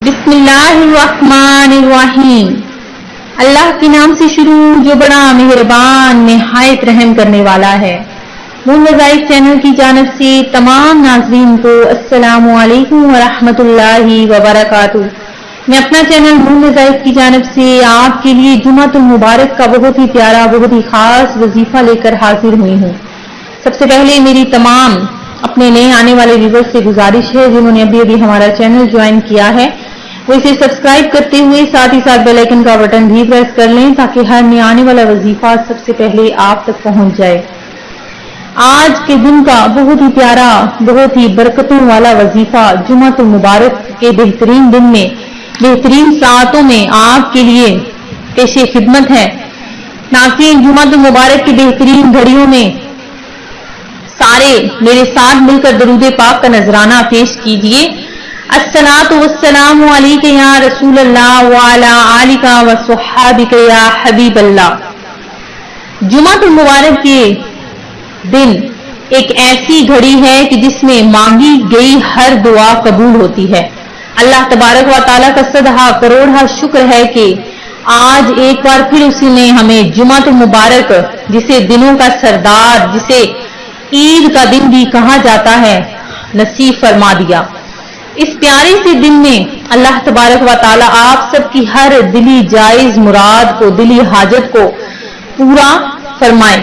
بسم اللہ الرحمن الرحیم، اللہ کے نام سے شروع جو بڑا مہربان نہایت رحم کرنے والا ہے۔ مون وظائف چینل کی جانب سے تمام ناظرین کو السلام علیکم ورحمۃ اللہ وبرکاتہ۔ میں اپنا چینل مون وظائف کی جانب سے آپ کے لیے جمعۃ المبارک کا بہت ہی پیارا بہت ہی خاص وظیفہ لے کر حاضر ہوئی ہوں۔ سب سے پہلے میری تمام اپنے نئے آنے والے ویورز سے گزارش ہے جنہوں نے ابھی ہمارا چینل جوائن کیا ہے وہ اسے سبسکرائب کرتے ہوئے ساتھ ہی ساتھ بیل آئیکن کا بٹن بھی پریس کر لیں تاکہ ہر نیا آنے والا وظیفہ سب سے پہلے آپ تک پہنچ جائے۔ آج کے دن کا بہت ہی پیارا بہت ہی برکتوں والا وظیفہ جمعۃ المبارک کے بہترین دن میں بہترین ساعتوں میں آپ کے لیے پیش خدمت ہے۔ ناظرین، جمعۃ المبارک کی بہترین گھڑیوں میں سارے میرے ساتھ مل کر درود پاک کا نذرانہ پیش کیجیے۔ الصلاۃ والسلام علیک یا رسول اللہ وعلی آلک وصحابک یا حبیب اللہ۔ جمعۃ المبارک کے دن ایک ایسی گھڑی ہے کہ جس میں مانگی گئی ہر دعا قبول ہوتی ہے۔ اللہ تبارک و تعالیٰ کا صدہا کروڑہ شکر ہے کہ آج ایک بار پھر اسی نے ہمیں جمعۃ المبارک، جسے دنوں کا سردار، جسے عید کا دن بھی کہا جاتا ہے، نصیب فرما دیا۔ اس پیارے سے دن میں اللہ تبارک و تعالیٰ آپ سب کی ہر دلی جائز مراد کو، دلی حاجت کو پورا فرمائے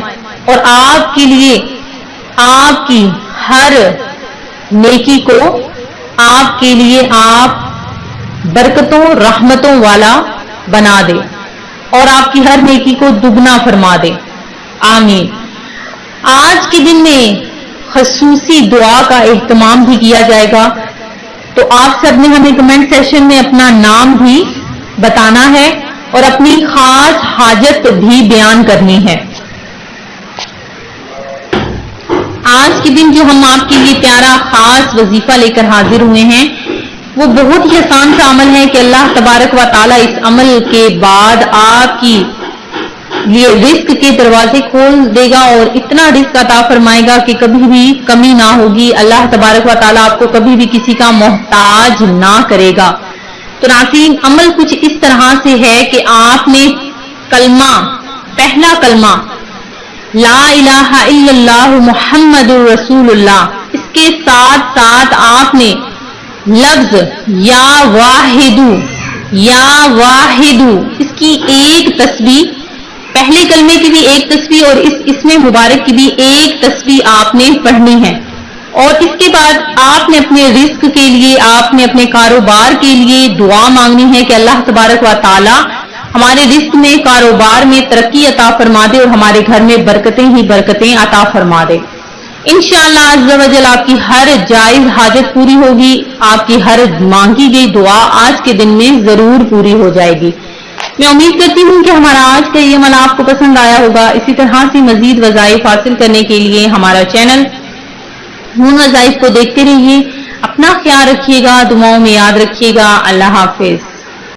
اور آپ کے لیے آپ کی ہر نیکی کو آپ کے لیے آپ برکتوں رحمتوں والا بنا دے اور آپ کی ہر نیکی کو دگنا فرما دے، آمین۔ آج کے دن میں خصوصی دعا کا اہتمام بھی کیا جائے گا، تو آپ سب نے ہمیں کمنٹ سیشن میں اپنا نام بھی بتانا ہے اور اپنی خاص حاجت بھی بیان کرنی ہے۔ آج کے دن جو ہم آپ کے لیے پیارا خاص وظیفہ لے کر حاضر ہوئے ہیں وہ بہت ہی آسان سا عمل ہے کہ اللہ تبارک و تعالیٰ اس عمل کے بعد آپ کی لیے رزق کے دروازے کھول دے گا اور اتنا رزق عطا فرمائے گا کہ کبھی بھی کمی نہ ہوگی۔ اللہ تبارک و تعالیٰ آپ کو کبھی بھی کسی کا محتاج نہ کرے گا۔ تو ناظرین، عمل کچھ اس طرح سے ہے کہ آپ نے کلمہ، پہلا کلمہ لا الہ الا اللہ محمد الرسول اللہ، اس کے ساتھ ساتھ آپ نے لفظ یا واحد اس کی ایک تسبیح، پہلے کلمے کی بھی ایک تسبیح اور اس اسم مبارک کی بھی ایک تسبیح آپ نے پڑھنی ہے۔ اور اس کے بعد آپ نے اپنے رزق کے لیے، آپ نے اپنے کاروبار کے لیے دعا مانگنی ہے کہ اللہ تبارک و تعالی ہمارے رزق میں، کاروبار میں ترقی عطا فرما دے اور ہمارے گھر میں برکتیں ہی برکتیں عطا فرما دے۔ انشاءاللہ عز و جل آپ کی ہر جائز حاجت پوری ہوگی، آپ کی ہر مانگی گئی دعا آج کے دن میں ضرور پوری ہو جائے گی۔ میں امید کرتی ہوں کہ ہمارا آج کا یہ عمل آپ کو پسند آیا ہوگا۔ اسی طرح سے مزید وظائف حاصل کرنے کے لیے ہمارا چینل مون وظائف کو دیکھتے رہیے۔ اپنا خیال رکھیے گا، دعاؤں میں یاد رکھیے گا۔ اللہ حافظ۔